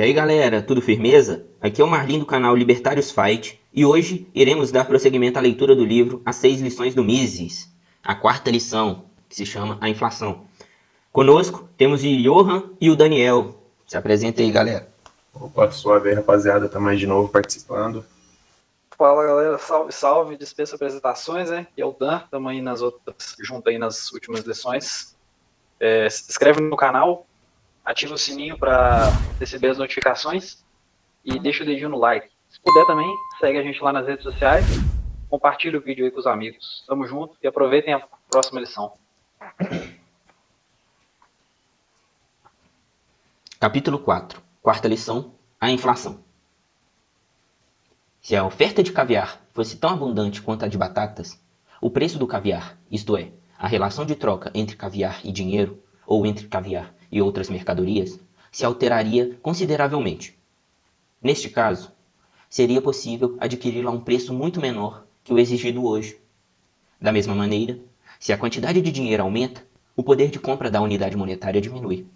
aí galera, tudo firmeza? Aqui é o Marlin do canal Libertários Fight e hoje iremos dar prosseguimento à leitura do livro As 6 Lições do Mises, a quarta lição, que se chama A Inflação. Conosco temos o Johan e o Daniel. Se apresenta aí, galera. Opa, suave aí, rapaziada, estamos aí de novo participando. Fala galera, salve, salve, dispensa apresentações, né? E é o Dan, estamos aí junto aí nas últimas lições. Se inscreve no canal, ativa o sininho para receber as notificações e deixa o dedinho no like. Se puder também, segue a gente lá nas redes sociais, compartilha o vídeo aí com os amigos. Tamo junto e aproveitem a próxima lição. Capítulo 4, quarta lição, a inflação. Se a oferta de caviar fosse tão abundante quanto a de batatas, o preço do caviar, isto é, a relação de troca entre caviar e dinheiro, ou entre caviar e outras mercadorias, se alteraria consideravelmente. Neste caso, seria possível adquiri-lo a um preço muito menor que o exigido hoje. Da mesma maneira, se a quantidade de dinheiro aumenta, o poder de compra da unidade monetária diminui,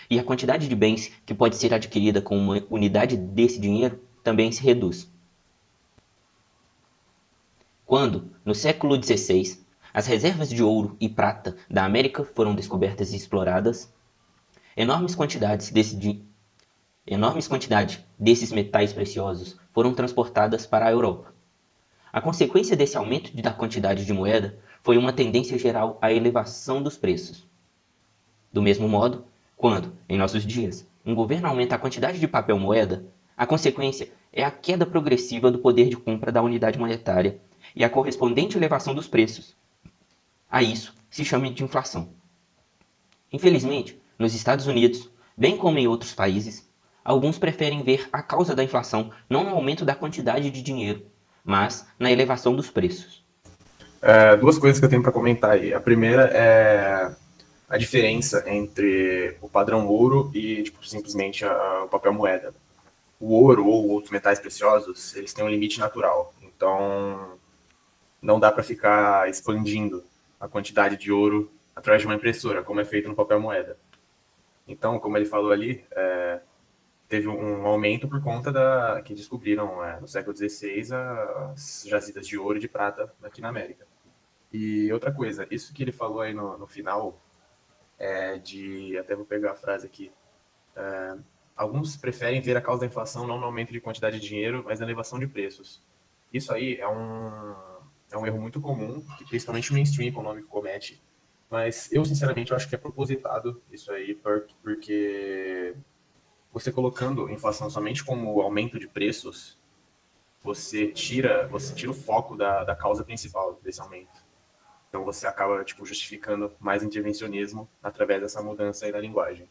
e a quantidade de bens que pode ser adquirida com uma unidade desse dinheiro também se reduz. Quando, no século XVI, as reservas de ouro e prata da América foram descobertas e exploradas, enormes quantidades desses metais preciosos foram transportadas para a Europa. A consequência desse aumento da quantidade de moeda foi uma tendência geral à elevação dos preços. Do mesmo modo, quando, em nossos dias, um governo aumenta a quantidade de papel moeda, a consequência é a queda progressiva do poder de compra da unidade monetária e a correspondente elevação dos preços. A isso se chama de inflação. Infelizmente, nos Estados Unidos, bem como em outros países, alguns preferem ver a causa da inflação não no aumento da quantidade de dinheiro, mas na elevação dos preços. Duas coisas que eu tenho para comentar aí. A primeira é a diferença entre o padrão ouro e simplesmente o papel moeda. O ouro ou outros metais preciosos, eles têm um limite natural. Então, não dá para ficar expandindo a quantidade de ouro através de uma impressora, como é feito no papel moeda. Então, como ele falou ali, teve um aumento por conta que descobriram no século XVI as jazidas de ouro e de prata aqui na América. E outra coisa, isso que ele falou aí no final, até vou pegar a frase aqui, alguns preferem ver a causa da inflação não no aumento de quantidade de dinheiro, mas na elevação de preços. Isso aí é um erro muito comum, que principalmente o mainstream econômico comete, mas eu, sinceramente, eu acho que é propositado isso aí, porque você colocando inflação somente como aumento de preços, você tira o foco da causa principal desse aumento. Então você acaba justificando mais intervencionismo através dessa mudança aí da linguagem.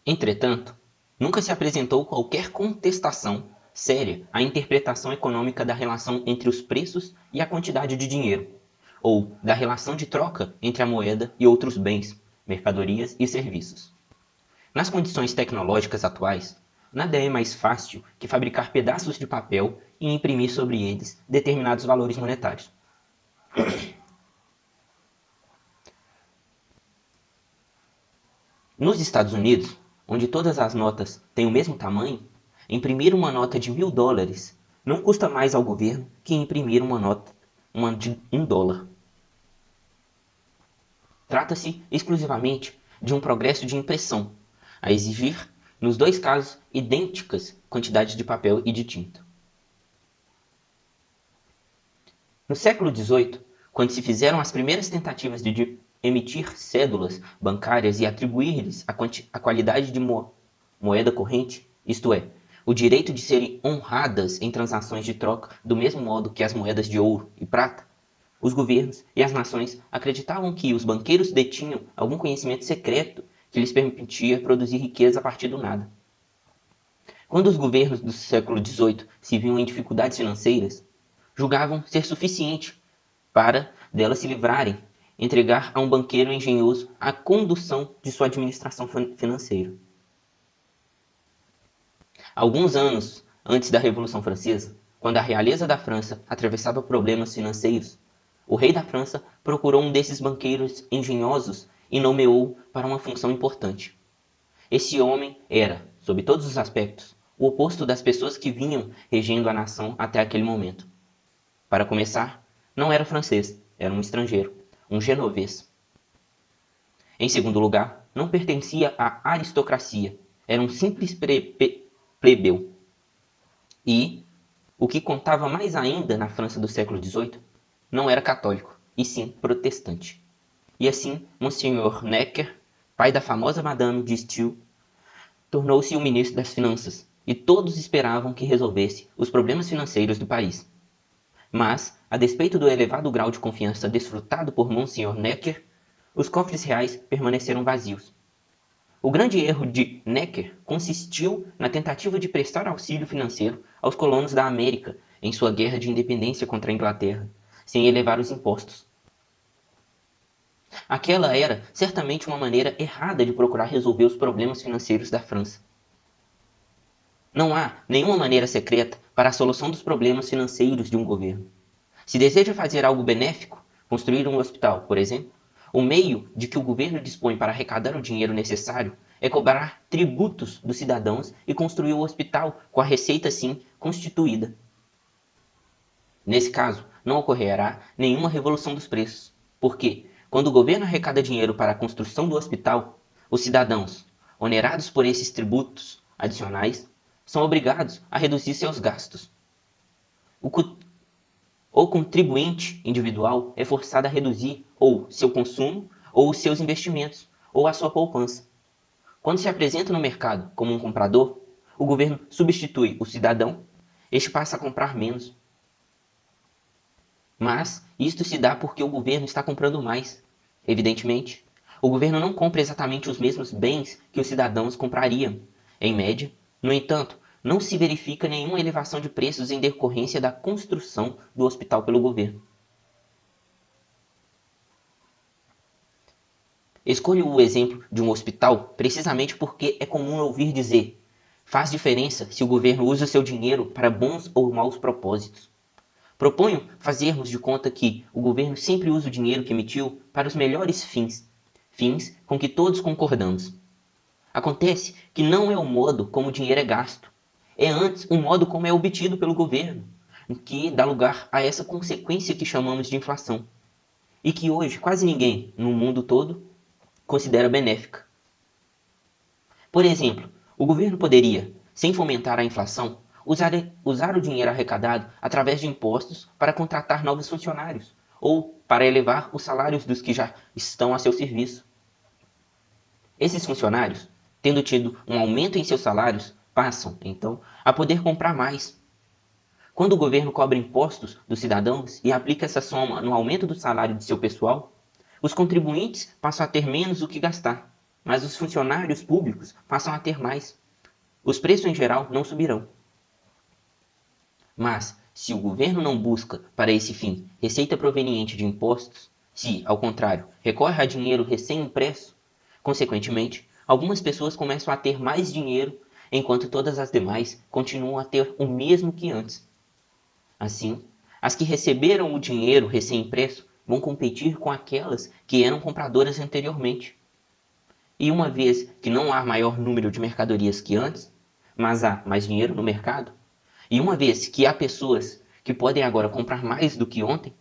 Entretanto, nunca se apresentou qualquer contestação séria à interpretação econômica da relação entre os preços e a quantidade de dinheiro, ou da relação de troca entre a moeda e outros bens, mercadorias e serviços. Nas condições tecnológicas atuais, nada é mais fácil que fabricar pedaços de papel e imprimir sobre eles determinados valores monetários. Nos Estados Unidos, onde todas as notas têm o mesmo tamanho, imprimir uma nota de $1.000 não custa mais ao governo que imprimir uma de $1. Trata-se exclusivamente de um progresso de impressão, a exigir, nos dois casos, idênticas quantidades de papel e de tinta. No século XVIII, quando se fizeram as primeiras tentativas de emitir cédulas bancárias e atribuir-lhes a qualidade de moeda corrente, isto é, o direito de serem honradas em transações de troca do mesmo modo que as moedas de ouro e prata, os governos e as nações acreditavam que os banqueiros detinham algum conhecimento secreto que lhes permitia produzir riqueza a partir do nada. Quando os governos do século XVIII se viam em dificuldades financeiras, julgavam ser suficiente para delas se livrarem, entregar a um banqueiro engenhoso a condução de sua administração financeira. Alguns anos antes da Revolução Francesa, quando a realeza da França atravessava problemas financeiros, o rei da França procurou um desses banqueiros engenhosos e nomeou para uma função importante. Esse homem era, sob todos os aspectos, o oposto das pessoas que vinham regendo a nação até aquele momento. Para começar, não era francês, era um estrangeiro, um genovês. Em segundo lugar, não pertencia à aristocracia, era um simples plebeu. E, o que contava mais ainda na França do século XVIII, não era católico, e sim protestante. E assim, Monseigneur Necker, pai da famosa Madame de Staël, tornou-se o ministro das Finanças, e todos esperavam que resolvesse os problemas financeiros do país. Mas, a despeito do elevado grau de confiança desfrutado por Monseigneur Necker, os cofres reais permaneceram vazios. O grande erro de Necker consistiu na tentativa de prestar auxílio financeiro aos colonos da América em sua guerra de independência contra a Inglaterra, sem elevar os impostos. Aquela era certamente uma maneira errada de procurar resolver os problemas financeiros da França. Não há nenhuma maneira secreta para a solução dos problemas financeiros de um governo. Se deseja fazer algo benéfico, construir um hospital, por exemplo, o meio de que o governo dispõe para arrecadar o dinheiro necessário é cobrar tributos dos cidadãos e construir o hospital com a receita assim constituída. Nesse caso, não ocorrerá nenhuma revolução dos preços, porque, quando o governo arrecada dinheiro para a construção do hospital, os cidadãos, onerados por esses tributos adicionais, são obrigados a reduzir seus gastos. O contribuinte individual é forçado a reduzir ou seu consumo, ou os seus investimentos, ou a sua poupança. Quando se apresenta no mercado como um comprador, o governo substitui o cidadão, este passa a comprar menos. Mas isto se dá porque o governo está comprando mais. Evidentemente, o governo não compra exatamente os mesmos bens que os cidadãos comprariam, em média. No entanto, não se verifica nenhuma elevação de preços em decorrência da construção do hospital pelo governo. Escolho o exemplo de um hospital precisamente porque é comum ouvir dizer: faz diferença se o governo usa seu dinheiro para bons ou maus propósitos. Proponho fazermos de conta que o governo sempre usa o dinheiro que emitiu para os melhores fins, fins com que todos concordamos. Acontece que não é o modo como o dinheiro é gasto, é antes o modo como é obtido pelo governo, que dá lugar a essa consequência que chamamos de inflação, e que hoje quase ninguém, no mundo todo, considera benéfica. Por exemplo, o governo poderia, sem fomentar a inflação, usar o dinheiro arrecadado através de impostos para contratar novos funcionários, ou para elevar os salários dos que já estão a seu serviço. Esses funcionários, tendo tido um aumento em seus salários, passam, então, a poder comprar mais. Quando o governo cobra impostos dos cidadãos e aplica essa soma no aumento do salário de seu pessoal, os contribuintes passam a ter menos o que gastar, mas os funcionários públicos passam a ter mais. Os preços em geral não subirão. Mas, se o governo não busca, para esse fim, receita proveniente de impostos, se, ao contrário, recorre a dinheiro recém-impresso, consequentemente, algumas pessoas começam a ter mais dinheiro, enquanto todas as demais continuam a ter o mesmo que antes. Assim, as que receberam o dinheiro recém-impresso vão competir com aquelas que eram compradoras anteriormente. E uma vez que não há maior número de mercadorias que antes, mas há mais dinheiro no mercado, e uma vez que há pessoas que podem agora comprar mais do que ontem,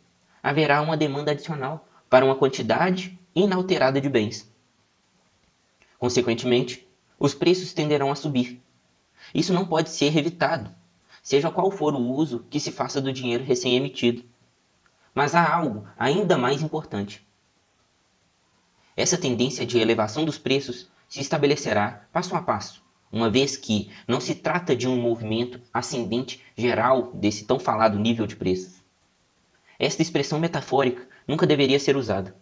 haverá uma demanda adicional para uma quantidade inalterada de bens. Consequentemente, os preços tenderão a subir. Isso não pode ser evitado, seja qual for o uso que se faça do dinheiro recém-emitido. Mas há algo ainda mais importante. Essa tendência de elevação dos preços se estabelecerá passo a passo, uma vez que não se trata de um movimento ascendente geral desse tão falado nível de preços. Esta expressão metafórica nunca deveria ser usada.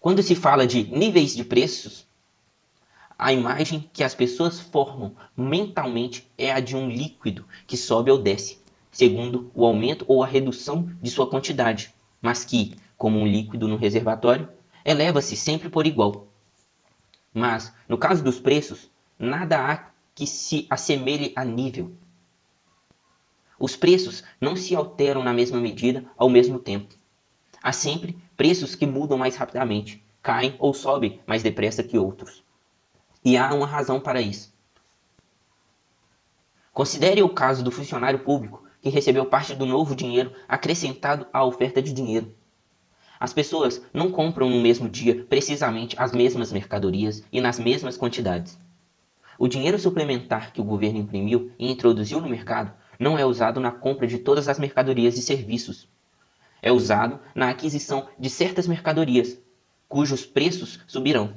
Quando se fala de níveis de preços, a imagem que as pessoas formam mentalmente é a de um líquido que sobe ou desce, segundo o aumento ou a redução de sua quantidade, mas que, como um líquido no reservatório, eleva-se sempre por igual. Mas, no caso dos preços, nada há que se assemelhe a nível. Os preços não se alteram na mesma medida ao mesmo tempo. Há sempre preços que mudam mais rapidamente, caem ou sobem mais depressa que outros. E há uma razão para isso. Considere o caso do funcionário público que recebeu parte do novo dinheiro acrescentado à oferta de dinheiro. As pessoas não compram no mesmo dia precisamente as mesmas mercadorias e nas mesmas quantidades. O dinheiro suplementar que o governo imprimiu e introduziu no mercado não é usado na compra de todas as mercadorias e serviços. É usado na aquisição de certas mercadorias, cujos preços subirão,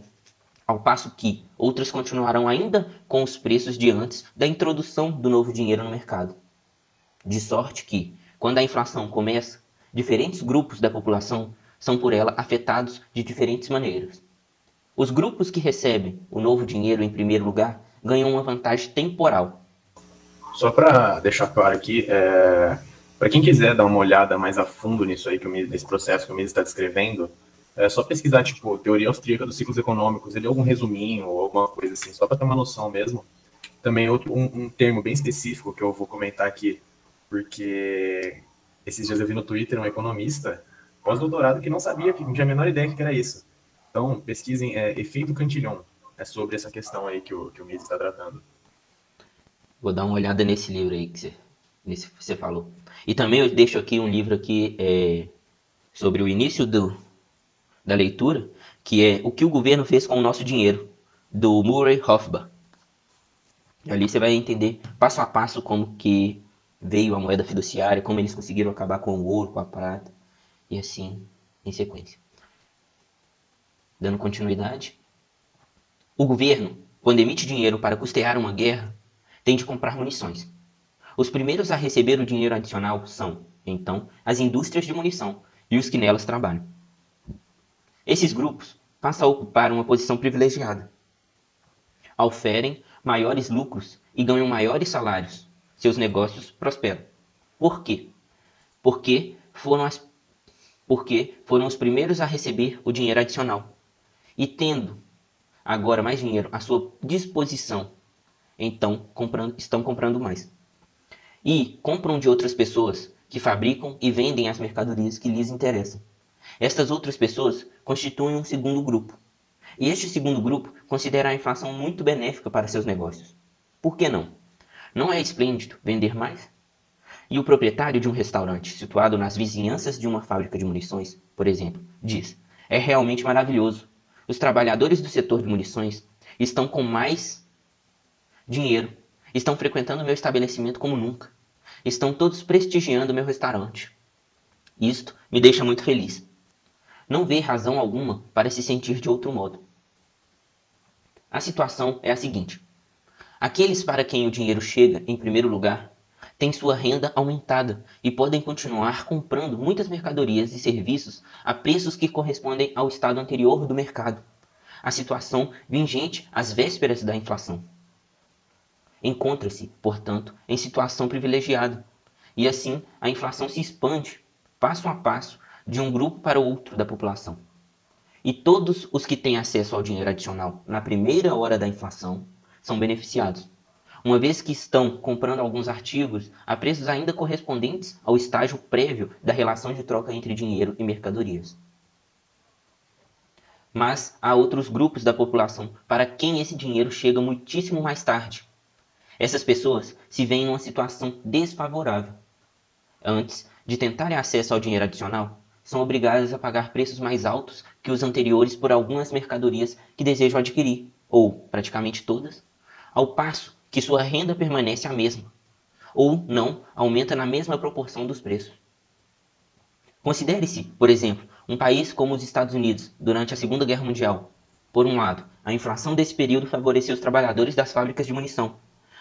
ao passo que outras continuarão ainda com os preços de antes da introdução do novo dinheiro no mercado. De sorte que, quando a inflação começa, diferentes grupos da população são por ela afetados de diferentes maneiras. Os grupos que recebem o novo dinheiro em primeiro lugar ganham uma vantagem temporal. Só para deixar claro aqui, para quem quiser dar uma olhada mais a fundo nisso aí, nesse processo que o Mises está descrevendo, é só pesquisar, tipo, teoria austríaca dos ciclos econômicos, ele é algum resuminho ou alguma coisa assim, só para ter uma noção mesmo. Também um termo bem específico que eu vou comentar aqui, porque esses dias eu vi no Twitter um economista pós-doutorado que não sabia, que não tinha a menor ideia que era isso. Então, pesquisem efeito Cantillon, é sobre essa questão aí que o Mises está tratando. Vou dar uma olhada nesse livro aí que você falou. E também eu deixo aqui um livro aqui sobre o início da leitura, que é O que o governo fez com o nosso dinheiro, do Murray Rothbard. Ali você vai entender passo a passo como que veio a moeda fiduciária, como eles conseguiram acabar com o ouro, com a prata, e assim em sequência. Dando continuidade. O governo, quando emite dinheiro para custear uma guerra, tem de comprar munições. Os primeiros a receber o dinheiro adicional são, então, as indústrias de munição e os que nelas trabalham. Esses grupos passam a ocupar uma posição privilegiada. Oferem maiores lucros e ganham maiores salários. Seus negócios prosperam. Por quê? Porque foram os primeiros a receber o dinheiro adicional. E tendo agora mais dinheiro à sua disposição, então estão comprando mais. E compram de outras pessoas que fabricam e vendem as mercadorias que lhes interessam. Estas outras pessoas constituem um segundo grupo. E este segundo grupo considera a inflação muito benéfica para seus negócios. Por que não? Não é esplêndido vender mais? E o proprietário de um restaurante situado nas vizinhanças de uma fábrica de munições, por exemplo, diz: é realmente maravilhoso. Os trabalhadores do setor de munições estão com mais dinheiro, estão frequentando meu estabelecimento como nunca, estão todos prestigiando meu restaurante. Isto me deixa muito feliz. Não vê razão alguma para se sentir de outro modo. A situação é a seguinte: aqueles para quem o dinheiro chega em primeiro lugar têm sua renda aumentada e podem continuar comprando muitas mercadorias e serviços a preços que correspondem ao estado anterior do mercado, a situação vigente às vésperas da inflação. Encontra-se, portanto, em situação privilegiada, e assim a inflação se expande, passo a passo, de um grupo para outro da população. E todos os que têm acesso ao dinheiro adicional na primeira hora da inflação são beneficiados, uma vez que estão comprando alguns artigos a preços ainda correspondentes ao estágio prévio da relação de troca entre dinheiro e mercadorias. Mas há outros grupos da população para quem esse dinheiro chega muitíssimo mais tarde. Essas pessoas se veem em uma situação desfavorável. Antes de tentarem acesso ao dinheiro adicional, são obrigadas a pagar preços mais altos que os anteriores por algumas mercadorias que desejam adquirir, ou praticamente todas, ao passo que sua renda permanece a mesma, ou não aumenta na mesma proporção dos preços. Considere-se, por exemplo, um país como os Estados Unidos durante a Segunda Guerra Mundial. Por um lado, a inflação desse período favoreceu os trabalhadores das fábricas de munição,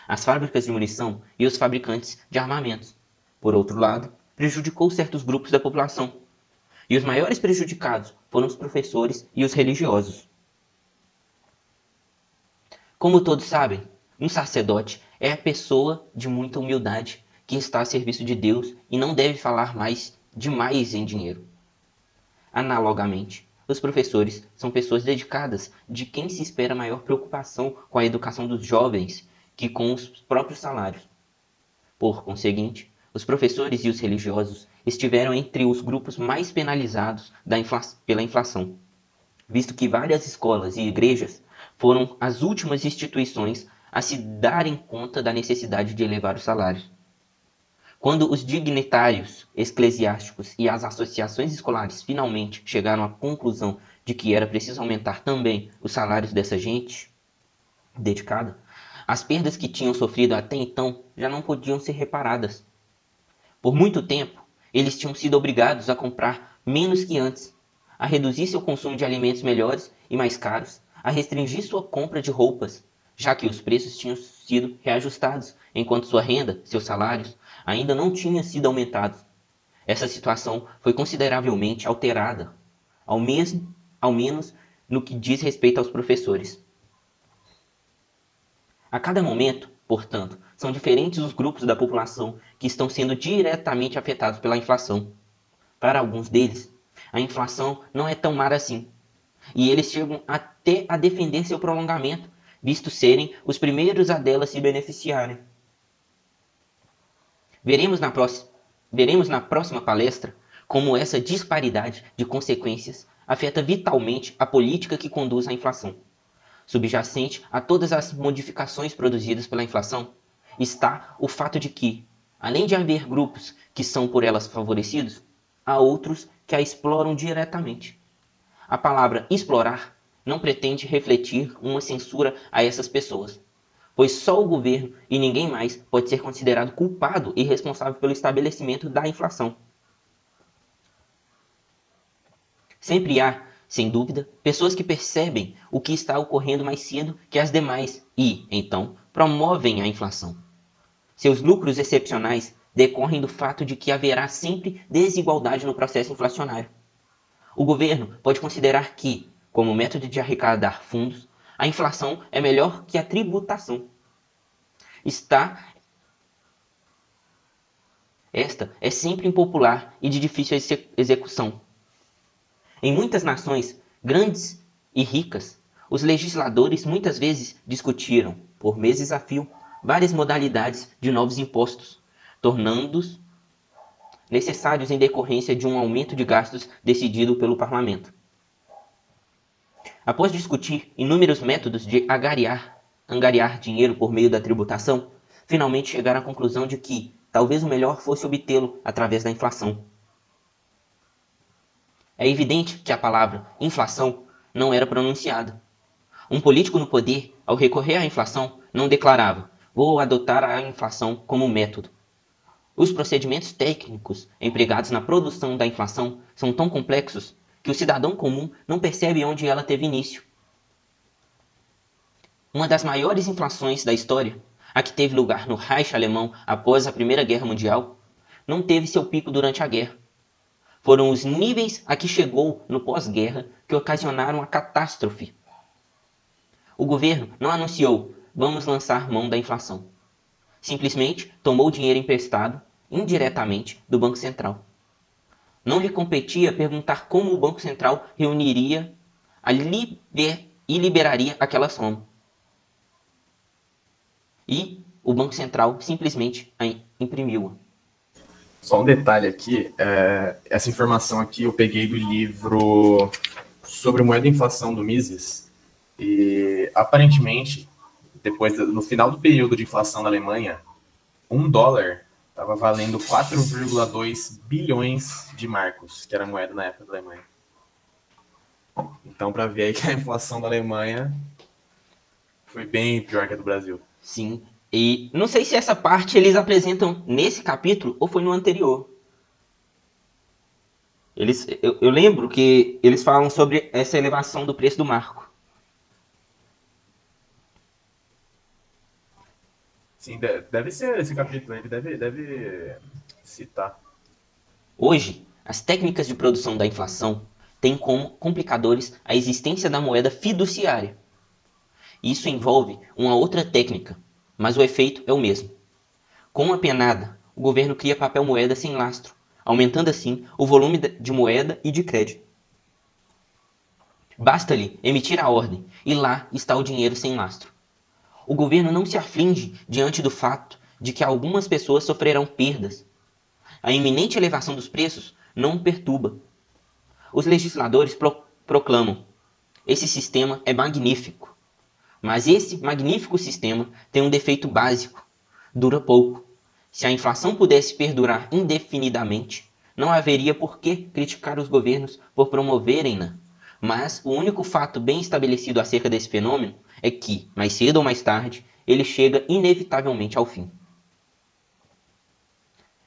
as fábricas de munição e os fabricantes de armamentos. Por outro lado, prejudicou certos grupos da população, e os maiores prejudicados foram os professores e os religiosos. Como todos sabem, um sacerdote é a pessoa de muita humildade que está a serviço de Deus e não deve falar demais em dinheiro. Analogamente, os professores são pessoas dedicadas de quem se espera maior preocupação com a educação dos jovens que com os próprios salários. Por conseguinte, os professores e os religiosos estiveram entre os grupos mais penalizados pela inflação. visto que várias escolas e igrejas foram as últimas instituições a se darem conta da necessidade de elevar os salários. Quando os dignitários eclesiásticos e as associações escolares finalmente chegaram à conclusão de que era preciso aumentar também os salários dessa gente dedicada, as perdas que tinham sofrido até então já não podiam ser reparadas. Por muito tempo, eles tinham sido obrigados a comprar menos que antes, a reduzir seu consumo de alimentos melhores e mais caros, a restringir sua compra de roupas, já que os preços tinham sido reajustados, enquanto sua renda, seus salários, ainda não tinham sido aumentados. Essa situação foi consideravelmente alterada, ao menos no que diz respeito aos professores. A cada momento, portanto, são diferentes os grupos da população que estão sendo diretamente afetados pela inflação. Para alguns deles, a inflação não é tão má assim, e eles chegam até a defender seu prolongamento, visto serem os primeiros a dela se beneficiarem. Veremos na próxima palestra como essa disparidade de consequências afeta vitalmente a política que conduz à inflação. Subjacente a todas as modificações produzidas pela inflação está o fato de que, além de haver grupos que são por elas favorecidos, há outros que a exploram diretamente. A palavra explorar não pretende refletir uma censura a essas pessoas, pois só o governo e ninguém mais pode ser considerado culpado e responsável pelo estabelecimento da inflação. Sempre há, sem dúvida, pessoas que percebem o que está ocorrendo mais cedo que as demais e, então, promovem a inflação. Seus lucros excepcionais decorrem do fato de que haverá sempre desigualdade no processo inflacionário. O governo pode considerar que, como método de arrecadar fundos, a inflação é melhor que a tributação. Esta é sempre impopular e de difícil execução. Em muitas nações grandes e ricas, os legisladores muitas vezes discutiram, por meses a fio, várias modalidades de novos impostos, tornando-os necessários em decorrência de um aumento de gastos decidido pelo parlamento. Após discutir inúmeros métodos de angariar dinheiro por meio da tributação, finalmente chegaram à conclusão de que talvez o melhor fosse obtê-lo através da inflação. É evidente que a palavra inflação não era pronunciada. Um político no poder, ao recorrer à inflação, não declarava: vou adotar a inflação como método. Os procedimentos técnicos empregados na produção da inflação são tão complexos que o cidadão comum não percebe onde ela teve início. Uma das maiores inflações da história, a que teve lugar no Reich alemão após a Primeira Guerra Mundial, não teve seu pico durante a guerra. Foram os níveis a que chegou no pós-guerra que ocasionaram a catástrofe. O governo não anunciou: vamos lançar mão da inflação. Simplesmente tomou dinheiro emprestado, indiretamente, do Banco Central. Não lhe competia perguntar como o Banco Central reuniria e liberaria aquela soma. E o Banco Central simplesmente a imprimiu-a. Só um detalhe aqui, essa informação aqui eu peguei do livro sobre moeda e inflação do Mises, e aparentemente, no final do período de inflação na Alemanha, $1 estava valendo 4,2 bilhões de marcos, que era a moeda na época da Alemanha. Então, para ver aí que a inflação da Alemanha foi bem pior que a do Brasil. Sim. E não sei se essa parte eles apresentam nesse capítulo ou foi no anterior. Eu lembro que eles falam sobre essa elevação do preço do marco. Sim, deve ser esse capítulo, ele deve citar. Hoje, as técnicas de produção da inflação têm como complicadores a existência da moeda fiduciária. Isso envolve uma outra técnica, mas o efeito é o mesmo. Com uma penada, o governo cria papel moeda sem lastro, aumentando assim o volume de moeda e de crédito. Basta-lhe emitir a ordem, e lá está o dinheiro sem lastro. O governo não se aflige diante do fato de que algumas pessoas sofrerão perdas. A iminente elevação dos preços não o perturba. Os legisladores proclamam: Esse sistema é magnífico, mas esse magnífico sistema tem um defeito básico: dura pouco. Se a inflação pudesse perdurar indefinidamente, não haveria por que criticar os governos por promoverem-na. Mas o único fato bem estabelecido acerca desse fenômeno é que, mais cedo ou mais tarde, ele chega inevitavelmente ao fim.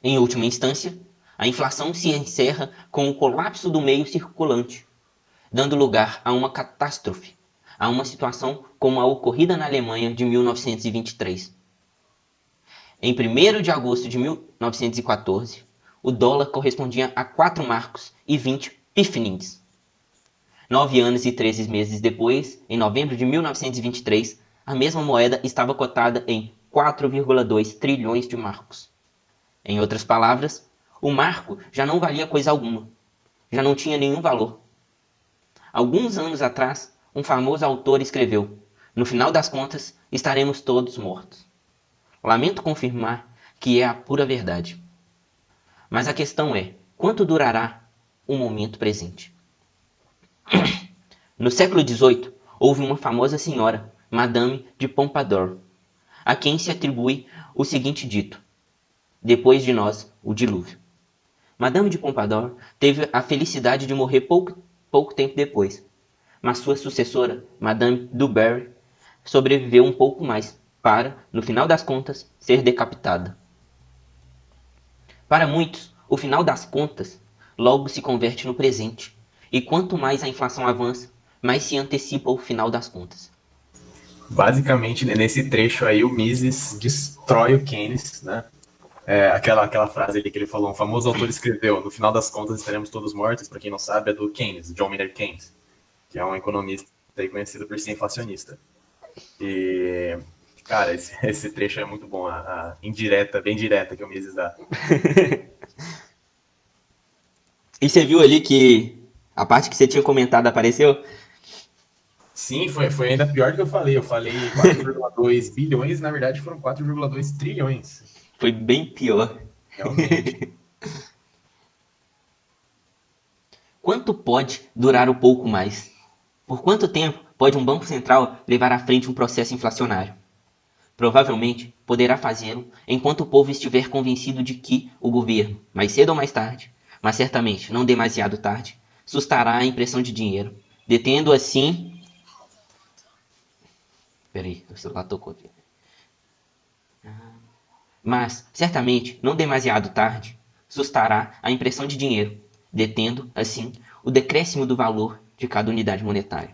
Em última instância, a inflação se encerra com o colapso do meio circulante, dando lugar a uma catástrofe, a uma situação como a ocorrida na Alemanha de 1923. Em 1º de agosto de 1914, o dólar correspondia a 4 marcos e 20 pfennigs. 9 anos e 13 meses depois, em novembro de 1923, a mesma moeda estava cotada em 4,2 trilhões de marcos. Em outras palavras, o marco já não valia coisa alguma, já não tinha nenhum valor. Alguns anos atrás, um famoso autor escreveu: "No final das contas, estaremos todos mortos." Lamento confirmar que é a pura verdade. Mas a questão é, quanto durará o momento presente? No século XVIII, houve uma famosa senhora, Madame de Pompadour, a quem se atribui o seguinte dito: "Depois de nós, o dilúvio." Madame de Pompadour teve a felicidade de morrer pouco tempo depois, mas sua sucessora, Madame du Barry, sobreviveu um pouco mais, para, no final das contas, ser decapitada. Para muitos, o final das contas logo se converte no presente, e quanto mais a inflação avança, mais se antecipa o final das contas. Basicamente, nesse trecho aí, o Mises destrói o Keynes, né? Aquela frase ali que ele falou, um famoso autor escreveu: "No final das contas estaremos todos mortos", para quem não sabe, é do Keynes, John Maynard Keynes, que é um economista aí conhecido por ser inflacionista. E, cara, esse trecho é muito bom, a indireta, bem direta que o Mises dá. E você viu ali que a parte que você tinha comentado apareceu? Sim, foi ainda pior do que eu falei. Eu falei 4,2 bilhões, na verdade foram 4,2 trilhões. Foi bem pior. Realmente. Quanto pode durar um pouco mais? Por quanto tempo pode um banco central levar à frente um processo inflacionário? Provavelmente poderá fazê-lo enquanto o povo estiver convencido de que o governo, mais cedo ou mais tarde, mas certamente não demasiado tarde, sustará a impressão de dinheiro, detendo assim... Peraí, o celular tocou aqui. Mas, certamente, não demasiado tarde, sustará a impressão de dinheiro, detendo, assim, o decréscimo do valor de cada unidade monetária.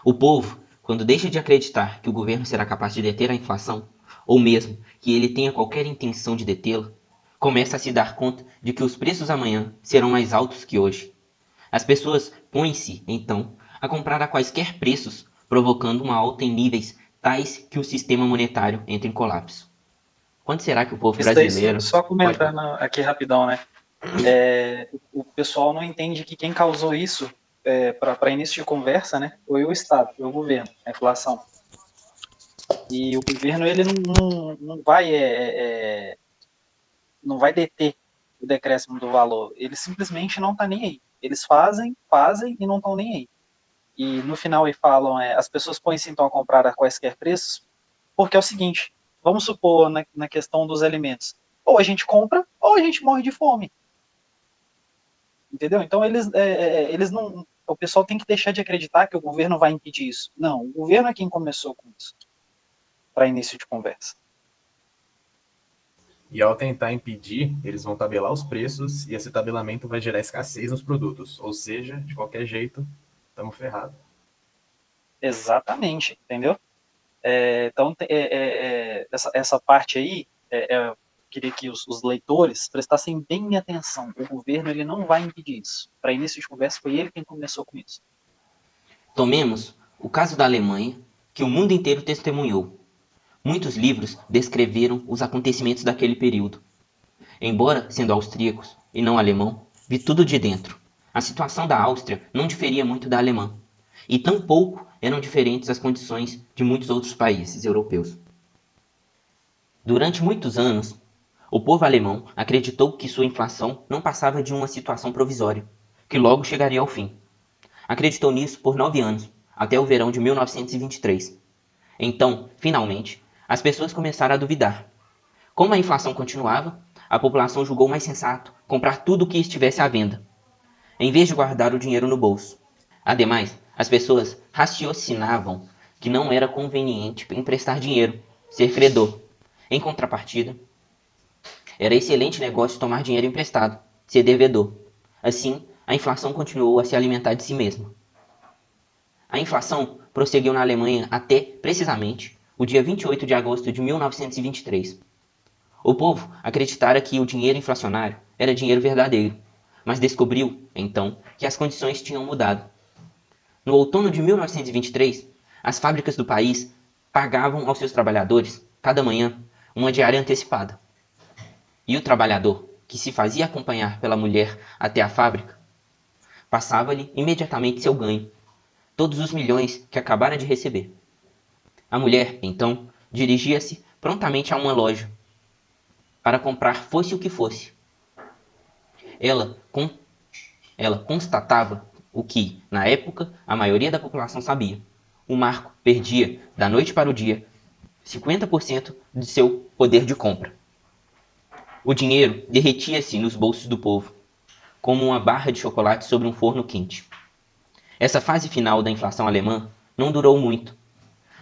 O povo, quando deixa de acreditar que o governo será capaz de deter a inflação, ou mesmo que ele tenha qualquer intenção de detê-la, começa a se dar conta de que os preços amanhã serão mais altos que hoje. As pessoas põem-se, então, a comprar a quaisquer preços, provocando uma alta em níveis tais que o sistema monetário entra em colapso. Quando será que o povo Isso daí, brasileiro... só comentando aqui rapidão, né? O pessoal não entende que quem causou isso, para início de conversa, né, foi o Estado, foi o governo, a inflação. E o governo ele não vai deter o decréscimo do valor. Ele simplesmente não está nem aí. Eles fazem e não estão nem aí. E no final eles falam, as pessoas põem-se então a comprar a quaisquer preços, porque é o seguinte, vamos supor na questão dos alimentos, ou a gente compra ou a gente morre de fome. Entendeu? Então eles não... O pessoal tem que deixar de acreditar que o governo vai impedir isso. Não, o governo é quem começou com isso, para início de conversa. E ao tentar impedir, eles vão tabelar os preços e esse tabelamento vai gerar escassez nos produtos. Ou seja, de qualquer jeito, estamos ferrados. Exatamente, entendeu? Então, essa parte aí, eu queria que os leitores prestassem bem atenção. O governo ele não vai impedir isso. Para início de conversa, foi ele quem começou com isso. Tomemos o caso da Alemanha, que o mundo inteiro testemunhou. Muitos livros descreveram os acontecimentos daquele período. Embora sendo austríacos e não alemão, vi tudo de dentro. A situação da Áustria não diferia muito da alemã, e tampouco eram diferentes as condições de muitos outros países europeus. Durante muitos anos, o povo alemão acreditou que sua inflação não passava de uma situação provisória, que logo chegaria ao fim. acreditou nisso por 9 anos, até o verão de 1923. Então, finalmente, as pessoas começaram a duvidar. Como a inflação continuava, a população julgou mais sensato comprar tudo o que estivesse à venda, em vez de guardar o dinheiro no bolso. Ademais, as pessoas raciocinavam que não era conveniente emprestar dinheiro, ser credor. Em contrapartida, era excelente negócio tomar dinheiro emprestado, ser devedor. Assim, a inflação continuou a se alimentar de si mesma. A inflação prosseguiu na Alemanha até, precisamente, o dia 28 de agosto de 1923. O povo acreditara que o dinheiro inflacionário era dinheiro verdadeiro, mas descobriu, então, que as condições tinham mudado. No outono de 1923, as fábricas do país pagavam aos seus trabalhadores, cada manhã, uma diária antecipada. E o trabalhador, que se fazia acompanhar pela mulher até a fábrica, passava-lhe imediatamente seu ganho, todos os milhões que acabara de receber. A mulher, então, dirigia-se prontamente a uma loja para comprar fosse o que fosse. Ela constatava o que, na época, a maioria da população sabia. O Marco perdia, da noite para o dia, 50% de seu poder de compra. O dinheiro derretia-se nos bolsos do povo, como uma barra de chocolate sobre um forno quente. Essa fase final da inflação alemã não durou muito.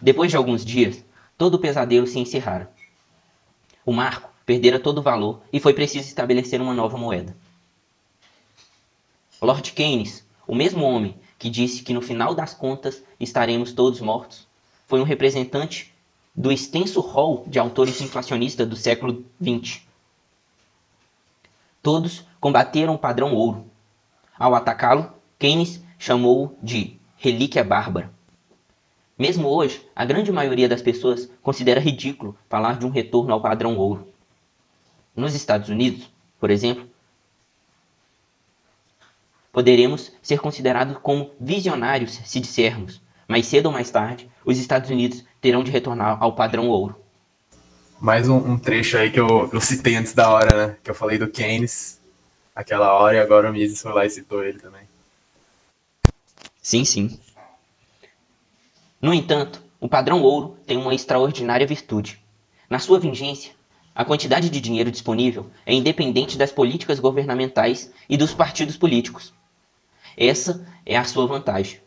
Depois de alguns dias, todo o pesadelo se encerrara. O marco perdera todo o valor e foi preciso estabelecer uma nova moeda. Lord Keynes, o mesmo homem que disse que no final das contas estaremos todos mortos, foi um representante do extenso rol de autores inflacionistas do século XX. Todos combateram o padrão ouro. Ao atacá-lo, Keynes chamou-o de relíquia bárbara. Mesmo hoje, a grande maioria das pessoas considera ridículo falar de um retorno ao padrão ouro. Nos Estados Unidos, por exemplo, poderemos ser considerados como visionários se dissermos, mais cedo ou mais tarde, os Estados Unidos terão de retornar ao padrão ouro. Mais um trecho aí que eu citei antes da hora, né? Que eu falei do Keynes aquela hora e agora o Mises foi lá e citou ele também. Sim, sim. No entanto, o padrão ouro tem uma extraordinária virtude. Na sua vigência, a quantidade de dinheiro disponível é independente das políticas governamentais e dos partidos políticos. Essa é a sua vantagem.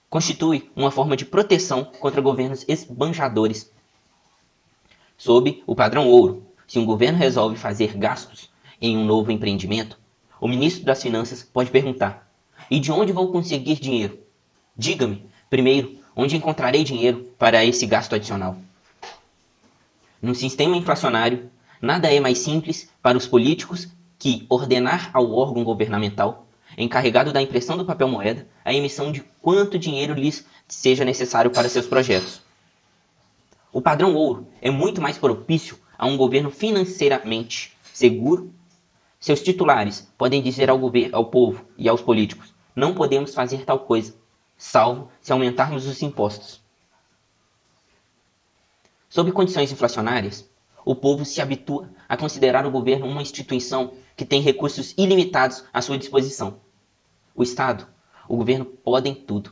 Constitui uma forma de proteção contra governos esbanjadores. Sob o padrão ouro, se um governo resolve fazer gastos em um novo empreendimento, o ministro das Finanças pode perguntar: e de onde vou conseguir dinheiro? Diga-me, primeiro, onde encontrarei dinheiro para esse gasto adicional? No sistema inflacionário, nada é mais simples para os políticos que ordenar ao órgão governamental, encarregado da impressão do papel moeda, a emissão de quanto dinheiro lhes seja necessário para seus projetos. O padrão ouro é muito mais propício a um governo financeiramente seguro. Seus titulares podem dizer ao povo e aos políticos: não podemos fazer tal coisa, salvo se aumentarmos os impostos. Sob condições inflacionárias, o povo se habitua a considerar o governo uma instituição que tem recursos ilimitados à sua disposição. O Estado, o governo podem tudo.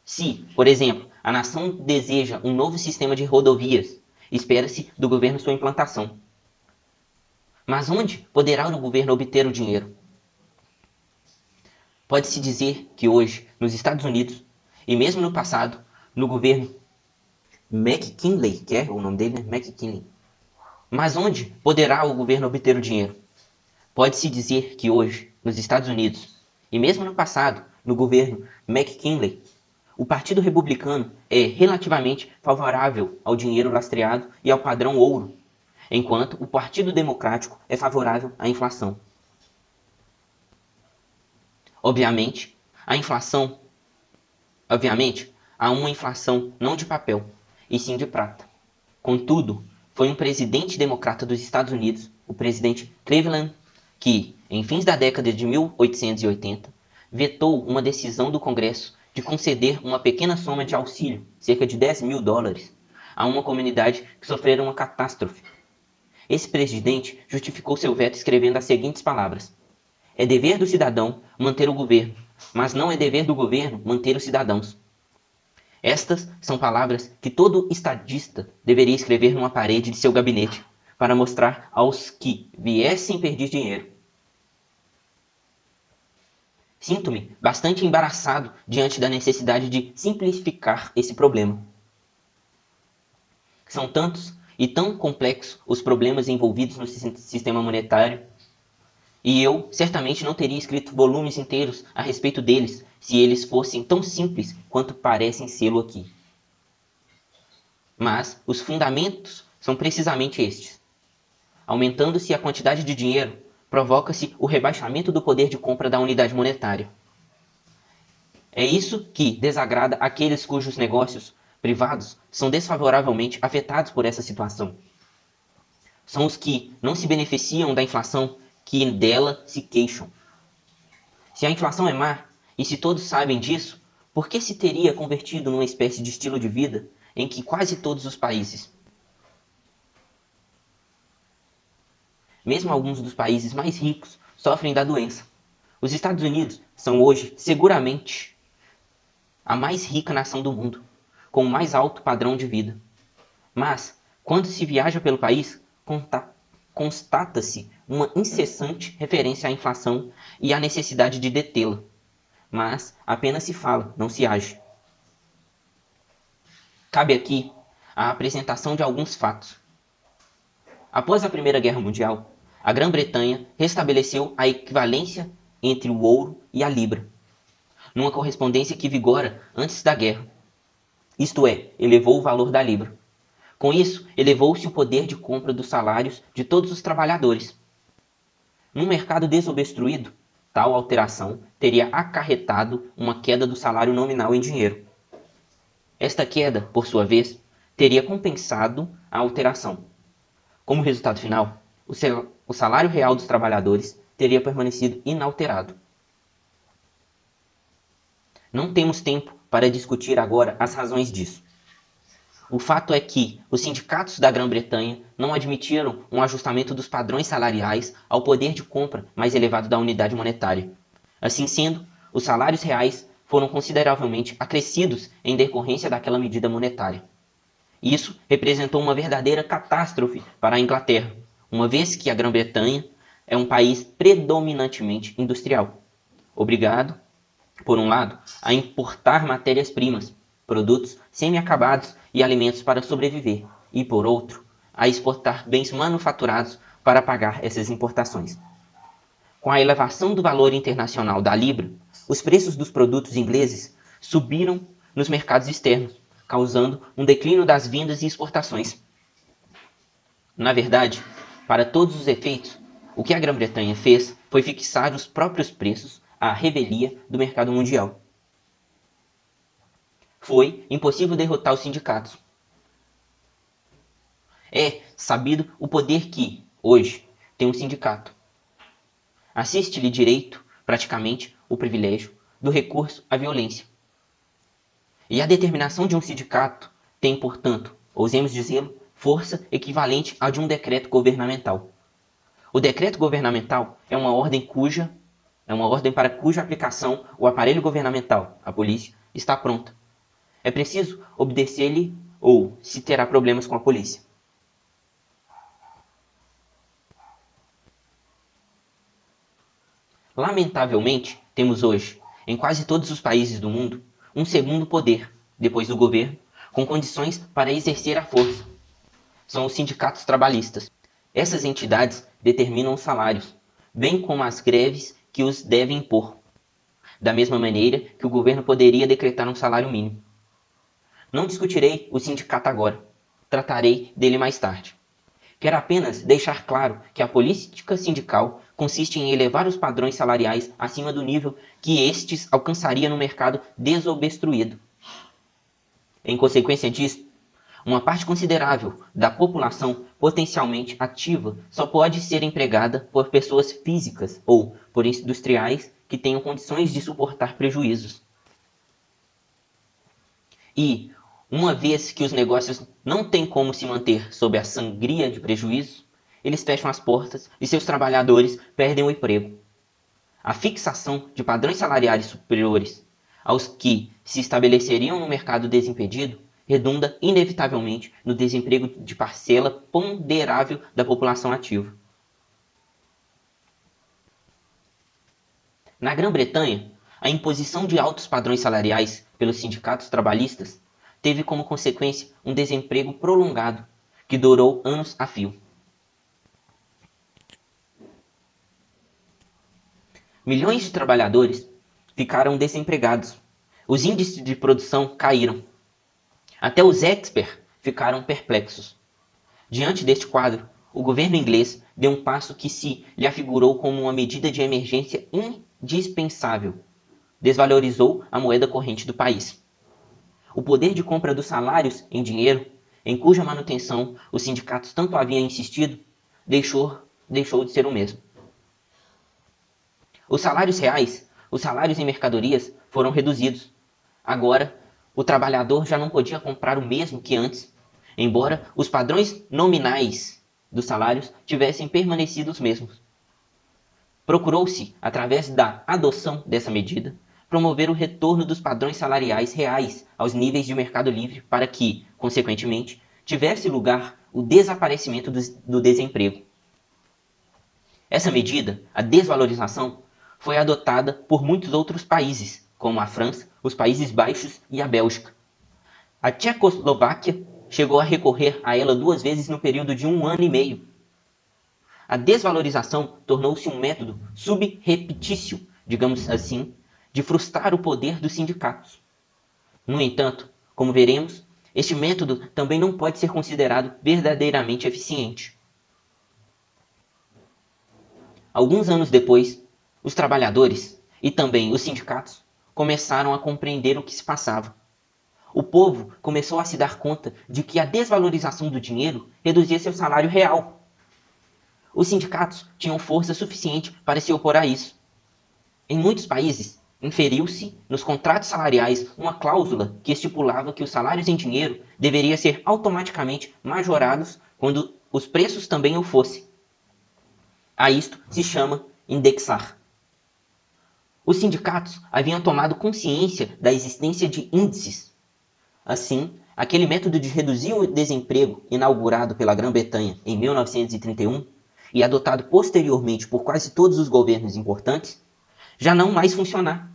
Se, por exemplo, a nação deseja um novo sistema de rodovias, espera-se do governo sua implantação. Mas onde poderá o governo obter o dinheiro? Pode-se dizer que hoje, nos Estados Unidos, e mesmo no passado, no governo McKinley, que é o nome dele, né? McKinley. Mas onde poderá o governo obter o dinheiro? Pode-se dizer que hoje, nos Estados Unidos, e mesmo no passado, no governo McKinley, o Partido Republicano é relativamente favorável ao dinheiro lastreado e ao padrão ouro, enquanto o Partido Democrático é favorável à inflação. Obviamente, há uma inflação não de papel, e sim de prata. Contudo, foi um presidente democrata dos Estados Unidos, o presidente Cleveland, que, em fins da década de 1880, vetou uma decisão do Congresso de conceder uma pequena soma de auxílio, cerca de $10.000, a uma comunidade que sofrera uma catástrofe. Esse presidente justificou seu veto escrevendo as seguintes palavras: é dever do cidadão manter o governo, mas não é dever do governo manter os cidadãos. Estas são palavras que todo estadista deveria escrever numa parede de seu gabinete, para mostrar aos que viessem pedir dinheiro. Sinto-me bastante embaraçado diante da necessidade de simplificar esse problema. São tantos e tão complexos os problemas envolvidos no sistema monetário, e eu certamente não teria escrito volumes inteiros a respeito deles se eles fossem tão simples quanto parecem sê-lo aqui. Mas os fundamentos são precisamente estes. Aumentando-se a quantidade de dinheiro, provoca-se o rebaixamento do poder de compra da unidade monetária. É isso que desagrada aqueles cujos negócios privados são desfavoravelmente afetados por essa situação. São os que não se beneficiam da inflação que dela se queixam. Se a inflação é má, e se todos sabem disso, por que se teria convertido numa espécie de estilo de vida em que quase todos os países, mesmo alguns dos países mais ricos, sofrem da doença? Os Estados Unidos são hoje, seguramente, a mais rica nação do mundo, com o mais alto padrão de vida. Mas, quando se viaja pelo país, constata-se uma incessante referência à inflação e à necessidade de detê-la. Mas apenas se fala, não se age. Cabe aqui a apresentação de alguns fatos. Após a Primeira Guerra Mundial, a Grã-Bretanha restabeleceu a equivalência entre o ouro e a libra, numa correspondência que vigora antes da guerra. Isto é, elevou o valor da libra. Com isso, elevou-se o poder de compra dos salários de todos os trabalhadores. Num mercado desobstruído, tal alteração teria acarretado uma queda do salário nominal em dinheiro. Esta queda, por sua vez, teria compensado a alteração. Como resultado final, o salário real dos trabalhadores teria permanecido inalterado. Não temos tempo para discutir agora as razões disso. O fato é que os sindicatos da Grã-Bretanha não admitiram um ajustamento dos padrões salariais ao poder de compra mais elevado da unidade monetária. Assim sendo, os salários reais foram consideravelmente acrescidos em decorrência daquela medida monetária. Isso representou uma verdadeira catástrofe para a Inglaterra, uma vez que a Grã-Bretanha é um país predominantemente industrial, obrigado, por um lado, a importar matérias-primas, produtos semi-acabados e alimentos para sobreviver, e por outro, a exportar bens manufaturados para pagar essas importações. Com a elevação do valor internacional da libra, os preços dos produtos ingleses subiram nos mercados externos, causando um declínio das vendas e exportações. Na verdade, para todos os efeitos, o que a Grã-Bretanha fez foi fixar os próprios preços à revelia do mercado mundial. Foi impossível derrotar os sindicatos. É sabido o poder que, hoje, tem um sindicato. Assiste-lhe direito, praticamente, o privilégio do recurso à violência. E a determinação de um sindicato tem, portanto, ousemos dizê-lo, força equivalente à de um decreto governamental. O decreto governamental é uma ordem para cuja aplicação o aparelho governamental, a polícia, está pronta. É preciso obedecer-lhe ou se terá problemas com a polícia. Lamentavelmente, temos hoje, em quase todos os países do mundo, um segundo poder, depois do governo, com condições para exercer a força. São os sindicatos trabalhistas. Essas entidades determinam os salários, bem como as greves que os devem impor, da mesma maneira que o governo poderia decretar um salário mínimo. Não discutirei o sindicato agora, tratarei dele mais tarde. Quero apenas deixar claro que a política sindical consiste em elevar os padrões salariais acima do nível que estes alcançaria no mercado desobstruído. Em consequência disso, uma parte considerável da população potencialmente ativa só pode ser empregada por pessoas físicas ou por industriais que tenham condições de suportar prejuízos. E, uma vez que os negócios não têm como se manter sob a sangria de prejuízos, eles fecham as portas e seus trabalhadores perdem o emprego. A fixação de padrões salariais superiores aos que se estabeleceriam no mercado desimpedido redunda inevitavelmente no desemprego de parcela ponderável da população ativa. Na Grã-Bretanha, a imposição de altos padrões salariais pelos sindicatos trabalhistas teve como consequência um desemprego prolongado, que durou anos a fio. Milhões de trabalhadores ficaram desempregados. Os índices de produção caíram. Até os experts ficaram perplexos. Diante deste quadro, o governo inglês deu um passo que se lhe afigurou como uma medida de emergência indispensável. Desvalorizou a moeda corrente do país. O poder de compra dos salários em dinheiro, em cuja manutenção os sindicatos tanto haviam insistido, deixou de ser o mesmo. Os salários reais, os salários em mercadorias, foram reduzidos. Agora, o trabalhador já não podia comprar o mesmo que antes, embora os padrões nominais dos salários tivessem permanecido os mesmos. Procurou-se, através da adoção dessa medida, promover o retorno dos padrões salariais reais aos níveis de mercado livre para que, consequentemente, tivesse lugar o desaparecimento do desemprego. Essa medida, a desvalorização, foi adotada por muitos outros países, como a França, os Países Baixos e a Bélgica. A Tchecoslováquia chegou a recorrer a ela 2 vezes no período de 1 ano e meio. A desvalorização tornou-se um método subreptício, digamos assim, de frustrar o poder dos sindicatos. No entanto, como veremos, este método também não pode ser considerado verdadeiramente eficiente. Alguns anos depois, os trabalhadores e também os sindicatos começaram a compreender o que se passava. O povo começou a se dar conta de que a desvalorização do dinheiro reduzia seu salário real. Os sindicatos tinham força suficiente para se opor a isso. Em muitos países, inferiu-se nos contratos salariais uma cláusula que estipulava que os salários em dinheiro deveriam ser automaticamente majorados quando os preços também o fossem. A isto se chama indexar. Os sindicatos haviam tomado consciência da existência de índices. Assim, aquele método de reduzir o desemprego inaugurado pela Grã-Bretanha em 1931 e adotado posteriormente por quase todos os governos importantes, já não mais funciona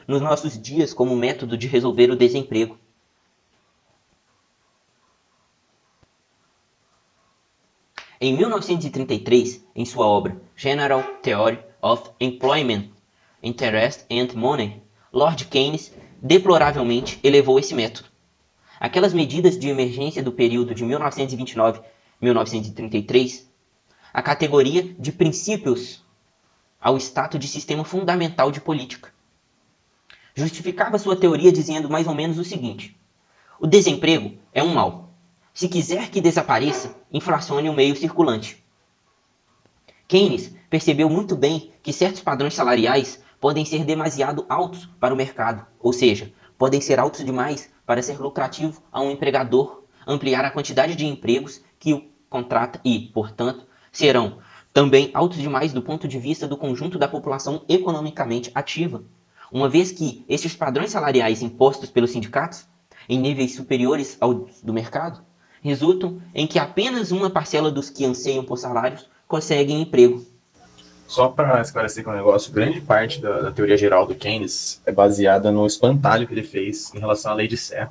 nos nossos dias como método de resolver o desemprego. Em 1933, em sua obra General Theory of Employment, Interest and Money, Lord Keynes deploravelmente elevou esse método. Aquelas medidas de emergência do período de 1929-1933, a categoria de princípios ao status de sistema fundamental de política. Justificava sua teoria dizendo mais ou menos o seguinte: o desemprego é um mal. Se quiser que desapareça, inflacione o meio circulante. Keynes percebeu muito bem que certos padrões salariais podem ser demasiado altos para o mercado, ou seja, podem ser altos demais para ser lucrativo a um empregador ampliar a quantidade de empregos que o contrata e, portanto, serão também altos demais do ponto de vista do conjunto da população economicamente ativa, uma vez que esses padrões salariais impostos pelos sindicatos, em níveis superiores aos do mercado, resultam em que apenas uma parcela dos que anseiam por salários conseguem emprego. Só para esclarecer que o negócio, grande parte da teoria geral do Keynes é baseada no espantalho que ele fez em relação à lei de Sé.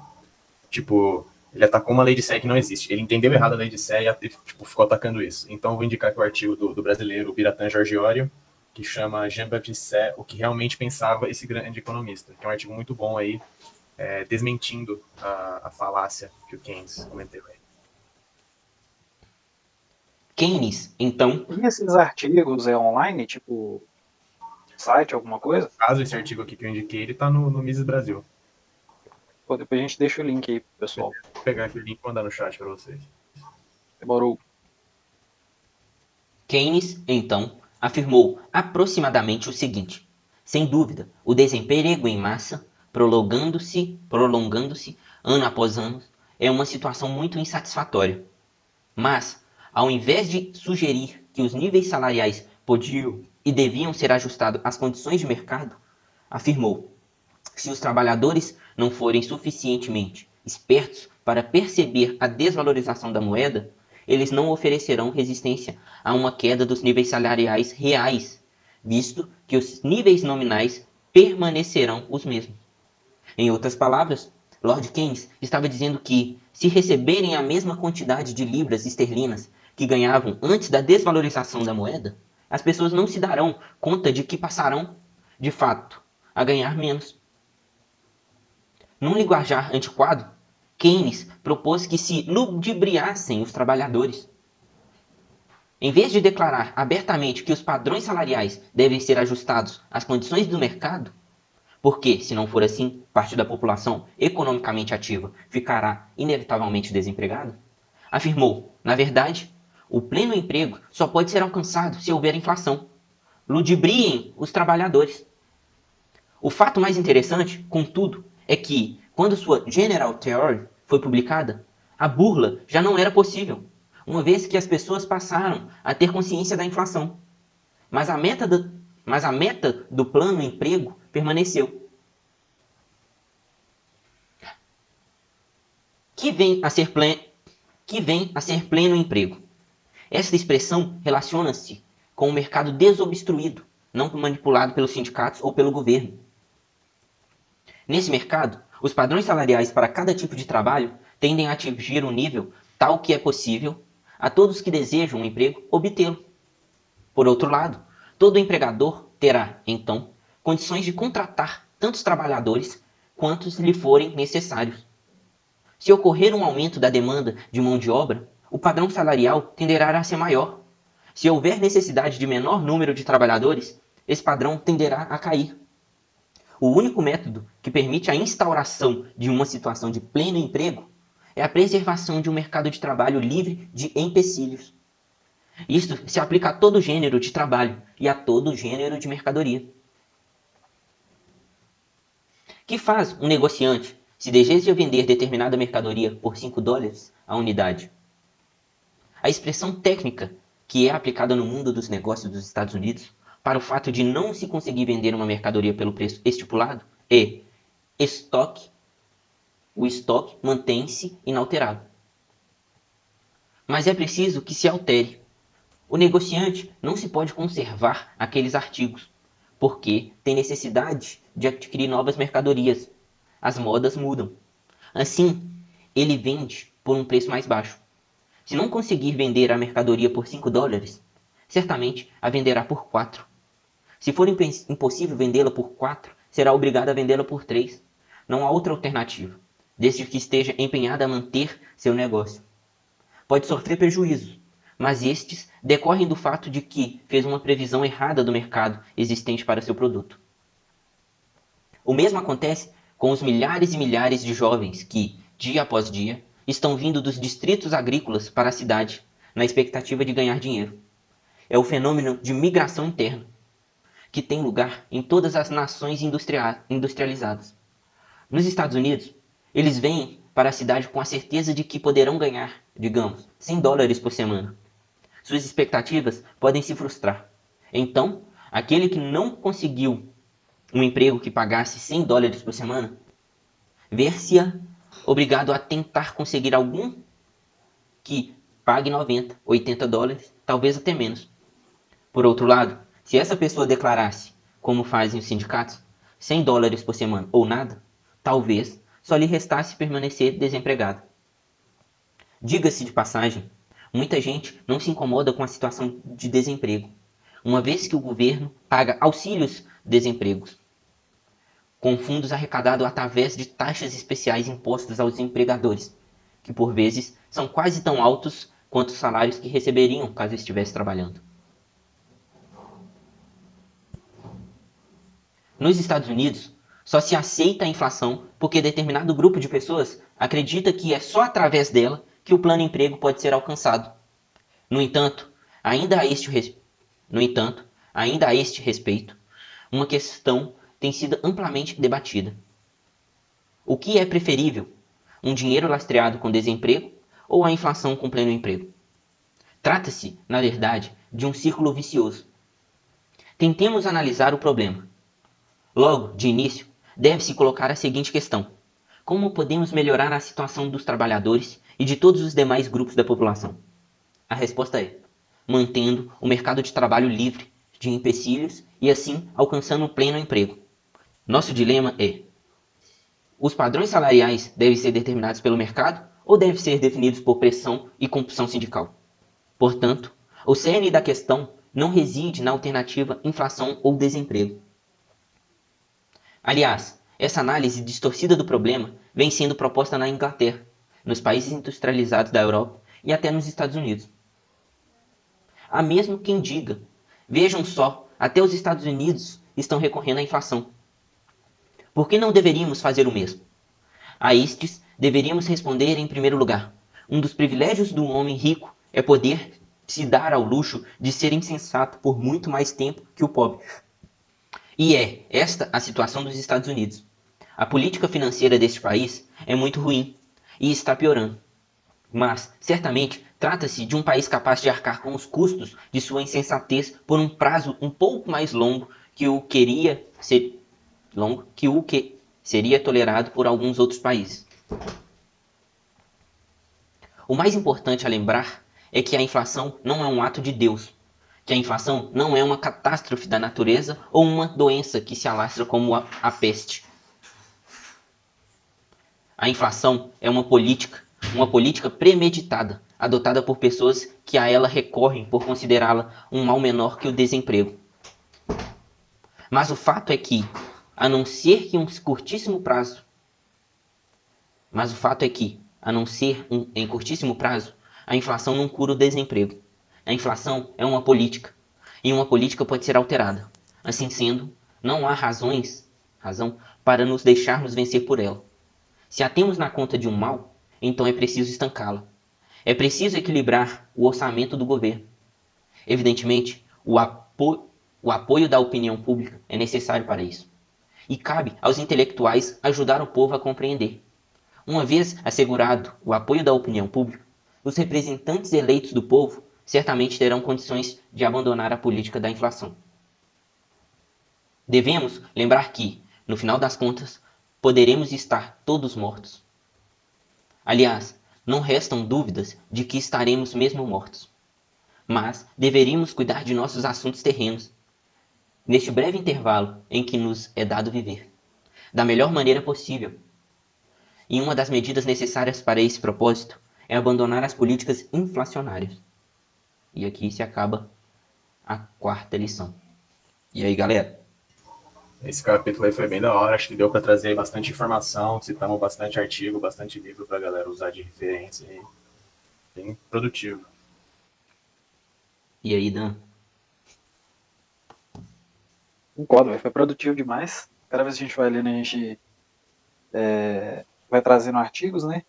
Tipo, ele atacou uma lei de Sé que não existe. Ele entendeu errado a lei de Sé e ficou atacando isso. Então, eu vou indicar aqui o artigo do brasileiro Biratan Giorgiório, que chama Jean-Baptiste Sé, o que realmente pensava esse grande economista. Que é um artigo muito bom aí, desmentindo a falácia que o Keynes cometeu aí. Keynes, então... E esses artigos online, tipo site, alguma coisa? Caso esse artigo aqui que eu indiquei, ele tá no Mises Brasil. Pô, depois a gente deixa o link aí pro pessoal. Vou pegar aqui o link e mandar no chat para vocês. Demorou. Keynes, então, afirmou aproximadamente o seguinte: sem dúvida, o desemprego em massa, prolongando-se ano após ano, é uma situação muito insatisfatória. Mas, ao invés de sugerir que os níveis salariais podiam e deviam ser ajustados às condições de mercado, afirmou: se os trabalhadores não forem suficientemente espertos para perceber a desvalorização da moeda, eles não oferecerão resistência a uma queda dos níveis salariais reais, visto que os níveis nominais permanecerão os mesmos. Em outras palavras, Lord Keynes estava dizendo que, se receberem a mesma quantidade de libras esterlinas que ganhavam antes da desvalorização da moeda, as pessoas não se darão conta de que passarão, de fato, a ganhar menos. Num linguajar antiquado, Keynes propôs que se ludibriassem os trabalhadores. Em vez de declarar abertamente que os padrões salariais devem ser ajustados às condições do mercado, porque, se não for assim, parte da população economicamente ativa ficará inevitavelmente desempregada, afirmou: na verdade, o pleno emprego só pode ser alcançado se houver inflação. Ludibriem os trabalhadores. O fato mais interessante, contudo, é que, quando sua General Theory foi publicada, a burla já não era possível, uma vez que as pessoas passaram a ter consciência da inflação. Mas a meta do plano emprego permaneceu. Que vem a ser pleno emprego. Esta expressão relaciona-se com o mercado desobstruído, não manipulado pelos sindicatos ou pelo governo. Nesse mercado, os padrões salariais para cada tipo de trabalho tendem a atingir um nível tal que é possível a todos que desejam um emprego obtê-lo. Por outro lado, todo empregador terá, então, condições de contratar tantos trabalhadores quantos lhe forem necessários. Se ocorrer um aumento da demanda de mão de obra, o padrão salarial tenderá a ser maior. Se houver necessidade de menor número de trabalhadores, esse padrão tenderá a cair. O único método que permite a instauração de uma situação de pleno emprego é a preservação de um mercado de trabalho livre de empecilhos. Isto se aplica a todo gênero de trabalho e a todo gênero de mercadoria. Que faz um negociante se deseja vender determinada mercadoria por $5 a unidade? A expressão técnica que é aplicada no mundo dos negócios dos Estados Unidos para o fato de não se conseguir vender uma mercadoria pelo preço estipulado é estoque. O estoque mantém-se inalterado. Mas é preciso que se altere. O negociante não se pode conservar aqueles artigos, porque tem necessidade de adquirir novas mercadorias. As modas mudam. Assim, ele vende por um preço mais baixo. Se não conseguir vender a mercadoria por $5, certamente a venderá por 4. Se for impossível vendê-la por 4, será obrigado a vendê-la por 3. Não há outra alternativa, desde que esteja empenhado a manter seu negócio. Pode sofrer prejuízos, mas estes decorrem do fato de que fez uma previsão errada do mercado existente para seu produto. O mesmo acontece com os milhares e milhares de jovens que, dia após dia, estão vindo dos distritos agrícolas para a cidade, na expectativa de ganhar dinheiro. É o fenômeno de migração interna, que tem lugar em todas as nações industrializadas. Nos Estados Unidos, eles vêm para a cidade com a certeza de que poderão ganhar, digamos, $100 por semana. Suas expectativas podem se frustrar. Então, aquele que não conseguiu um emprego que pagasse $100 por semana, ver-se-á obrigado a tentar conseguir algum que pague $90, $80, talvez até menos. Por outro lado, se essa pessoa declarasse, como fazem os sindicatos, $100 por semana ou nada, talvez só lhe restasse permanecer desempregado. Diga-se de passagem, muita gente não se incomoda com a situação de desemprego, uma vez que o governo paga auxílios desempregos, com fundos arrecadados através de taxas especiais impostas aos empregadores, que por vezes são quase tão altos quanto os salários que receberiam caso estivesse trabalhando. Nos Estados Unidos, só se aceita a inflação porque determinado grupo de pessoas acredita que é só através dela que o plano emprego pode ser alcançado. No entanto, ainda a este respeito, uma questão tem sido amplamente debatida. O que é preferível? Um dinheiro lastreado com desemprego ou a inflação com pleno emprego? Trata-se, na verdade, de um círculo vicioso. Tentemos analisar o problema. Logo, de início, deve-se colocar a seguinte questão: como podemos melhorar a situação dos trabalhadores e de todos os demais grupos da população? A resposta é: mantendo o mercado de trabalho livre de empecilhos e assim alcançando o pleno emprego. Nosso dilema é: os padrões salariais devem ser determinados pelo mercado ou devem ser definidos por pressão e compulsão sindical? Portanto, o cerne da questão não reside na alternativa inflação ou desemprego. Aliás, essa análise distorcida do problema vem sendo proposta na Inglaterra, nos países industrializados da Europa e até nos Estados Unidos. Há mesmo quem diga: vejam só, até os Estados Unidos estão recorrendo à inflação. Por que não deveríamos fazer o mesmo? A estes deveríamos responder em primeiro lugar: um dos privilégios do homem rico é poder se dar ao luxo de ser insensato por muito mais tempo que o pobre. E é esta a situação dos Estados Unidos. A política financeira deste país é muito ruim e está piorando. Mas, certamente, trata-se de um país capaz de arcar com os custos de sua insensatez por um prazo um pouco mais longo que o que seria tolerado por alguns outros países. O mais importante a lembrar é que a inflação não é um ato de Deus, que a inflação não é uma catástrofe da natureza ou uma doença que se alastra como a peste. A inflação é uma política premeditada, adotada por pessoas que a ela recorrem por considerá-la um mal menor que o desemprego. Mas o fato é que, a não ser em curtíssimo prazo, a inflação não cura o desemprego. A inflação é uma política, e uma política pode ser alterada. Assim sendo, não há razão para nos deixarmos vencer por ela. Se a temos na conta de um mal, então é preciso estancá-la. É preciso equilibrar o orçamento do governo. Evidentemente, o apoio da opinião pública é necessário para isso. E cabe aos intelectuais ajudar o povo a compreender. Uma vez assegurado o apoio da opinião pública, os representantes eleitos do povo certamente terão condições de abandonar a política da inflação. Devemos lembrar que, no final das contas, poderemos estar todos mortos. Aliás, não restam dúvidas de que estaremos mesmo mortos. Mas deveríamos cuidar de nossos assuntos terrenos, neste breve intervalo em que nos é dado viver, da melhor maneira possível. E uma das medidas necessárias para esse propósito é abandonar as políticas inflacionárias. E aqui se acaba a quarta lição. E aí, galera? Esse capítulo aí foi bem da hora, acho que deu para trazer bastante informação, citamos bastante artigo, bastante livro para a galera usar de referência, e bem produtivo. E aí, Dan? Concordo, foi produtivo demais. Cada vez que a gente vai lendo, a gente vai trazendo artigos, né?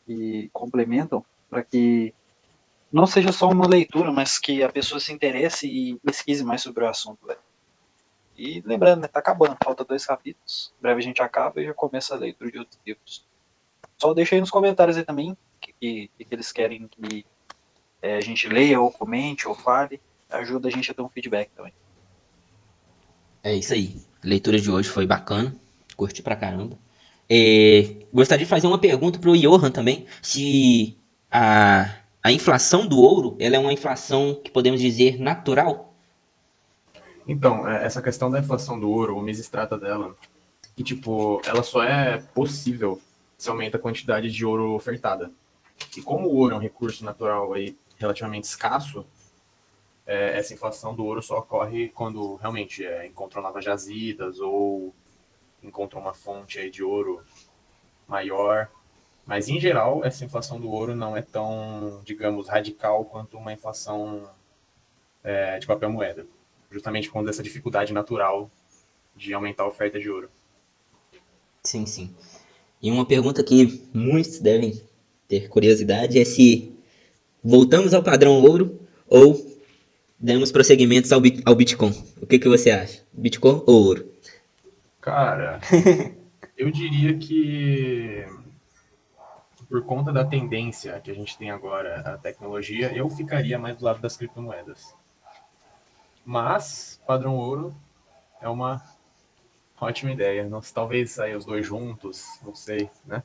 E complementam para que não seja só uma leitura, mas que a pessoa se interesse e pesquise mais sobre o assunto, velho. E lembrando, né, tá acabando, falta 2 capítulos. Em breve a gente acaba e já começa a leitura de outros livros. Só deixa aí nos comentários aí também que eles querem que a gente leia, ou comente, ou fale. Ajuda a gente a ter um feedback também. É isso aí. A leitura de hoje foi bacana. Curti pra caramba. Gostaria de fazer uma pergunta pro Johan também. Se a inflação do ouro, ela é uma inflação que podemos dizer natural? Então, essa questão da inflação do ouro, o Mises trata dela, que, tipo, ela só é possível se aumenta a quantidade de ouro ofertada. E como o ouro é um recurso natural aí relativamente escasso, essa inflação do ouro só ocorre quando realmente encontram novas jazidas ou encontram uma fonte aí de ouro maior. Mas, em geral, essa inflação do ouro não é tão, digamos, radical quanto uma inflação de papel moeda. Justamente por conta dessa dificuldade natural de aumentar a oferta de ouro. Sim, sim. E uma pergunta que muitos devem ter curiosidade é se voltamos ao padrão ouro ou damos prosseguimentos ao Bitcoin. O que você acha? Bitcoin ou ouro? Cara, eu diria que por conta da tendência que a gente tem agora, a tecnologia, eu ficaria mais do lado das criptomoedas. Mas padrão ouro é uma ótima ideia. Não, talvez sair os dois juntos, não sei, né?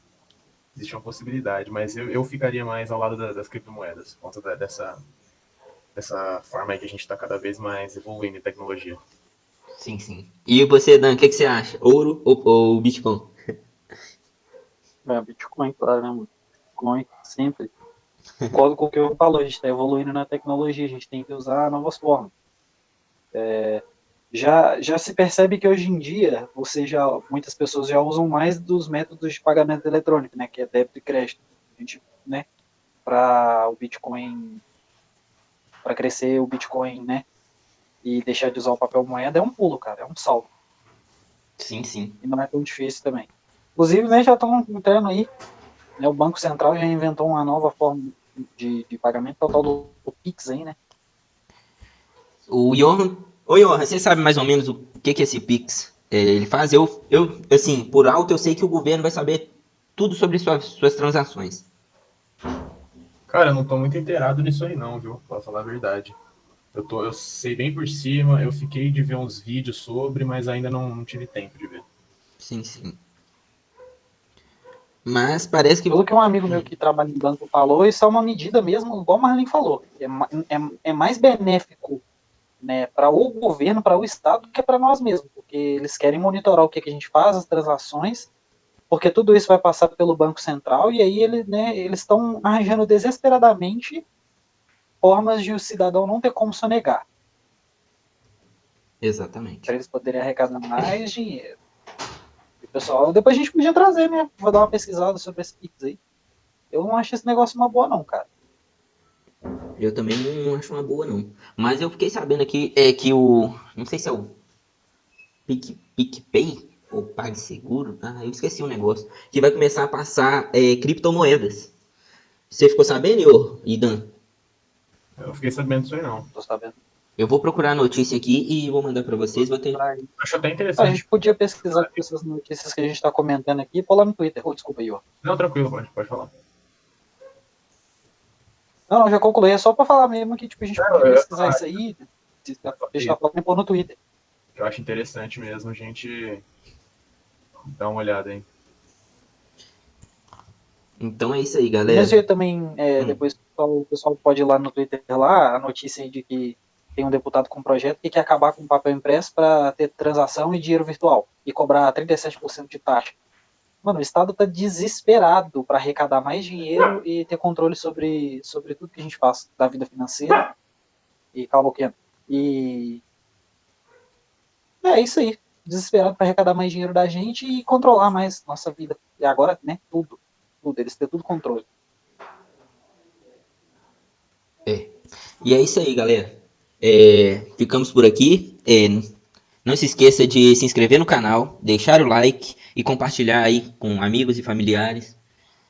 Existe uma possibilidade, mas eu ficaria mais ao lado das criptomoedas, por conta dessa forma aí que a gente está cada vez mais evoluindo em tecnologia. Sim, sim. E você, Dan, o que você acha? Ouro ou Bitcoin? Bitcoin, claro, né, mano? Bitcoin, sempre. Concordo com o que eu falou, a gente está evoluindo na tecnologia, a gente tem que usar novas formas. Já se percebe que hoje em dia, muitas pessoas já usam mais dos métodos de pagamento eletrônico, né, que é débito e crédito. A gente, né, para o Bitcoin, para crescer o Bitcoin, né, e deixar de usar o papel moeda é um pulo, cara, é um salto. Sim, sim. E não é tão difícil também. Inclusive, né, já estão entrando aí, né, o Banco Central já inventou uma nova forma de pagamento, que é o tal do Pix aí, né? O Johan... Ô, Johan, você sabe mais ou menos o que esse Pix ele faz? Assim, por alto eu sei que o governo vai saber tudo sobre suas transações. Cara, eu não tô muito inteirado nisso aí não, viu? Pra falar a verdade. Eu sei bem por cima, eu fiquei de ver uns vídeos sobre, mas ainda não tive tempo de ver. Sim, sim. Mas parece que... Pelo que um amigo meu que trabalha em banco falou, isso é uma medida mesmo, igual o Marlene falou, é mais benéfico, né, para o governo, para o Estado, do que para nós mesmos, porque eles querem monitorar o que a gente faz, as transações, porque tudo isso vai passar pelo Banco Central, e aí eles estão arranjando desesperadamente formas de o cidadão não ter como sonegar, Exatamente. para eles poderem arrecadar mais dinheiro. E, pessoal, depois a gente podia trazer, né? Vou dar uma pesquisada sobre esse Pix aí. Eu não acho esse negócio uma boa, não, cara. Eu também não acho uma boa, não. Mas eu fiquei sabendo aqui que o... Não sei se é o PicPay ou PagSeguro. Ah, eu esqueci o negócio. Que vai começar a passar criptomoedas. Você ficou sabendo, Idan? Eu não fiquei sabendo disso aí não. Tô sabendo. Eu vou procurar a notícia aqui e vou mandar pra vocês. Vou ter... Acho até A interessante. gente podia pesquisar essas notícias que a gente tá comentando aqui e pôr lá no Twitter. Oh, desculpa aí, ó. Não, tranquilo, pode falar. Não, já concluí. É só pra falar mesmo que tipo, a gente podia pesquisar isso aí. A gente tá falando e pôr no Twitter. Eu acho interessante mesmo a gente dar uma olhada aí. Então é isso aí, Do galera. mesmo jeito também, depois o pessoal pode ir lá no Twitter lá, a notícia aí de que tem um deputado com um projeto que quer acabar com o papel impresso para ter transação e dinheiro virtual e cobrar 37% de taxa. Mano, o Estado tá desesperado para arrecadar mais dinheiro e ter controle sobre tudo que a gente faz da vida financeira. E calma, E é isso aí. Desesperado para arrecadar mais dinheiro da gente e controlar mais nossa vida. E agora, né, tudo. Eles têm tudo controle. E é isso aí, galera. Ficamos por aqui. Não se esqueça de se inscrever no canal, deixar o like e compartilhar aí com amigos e familiares.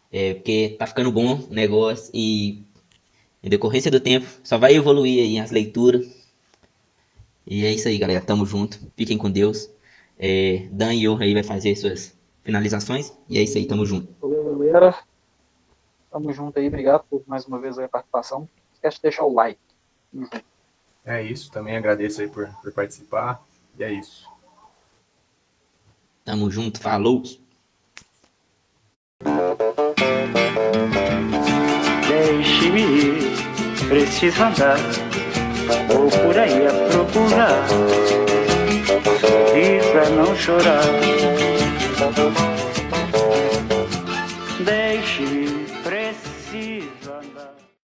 Porque tá ficando bom o negócio e em decorrência do tempo só vai evoluir aí as leituras. E é isso aí, galera. Tamo junto. Fiquem com Deus. Dan e eu aí vai fazer suas finalizações. E é isso aí, tamo junto. Valeu, galera. Tamo junto aí. Obrigado por mais uma vez a participação. Não esquece de deixar o like. É isso, também agradeço aí por participar. E é isso. Tamo junto. Falou! Deixe-me ir, preciso andar, vou por aí a procurar, sorrir pra não chorar.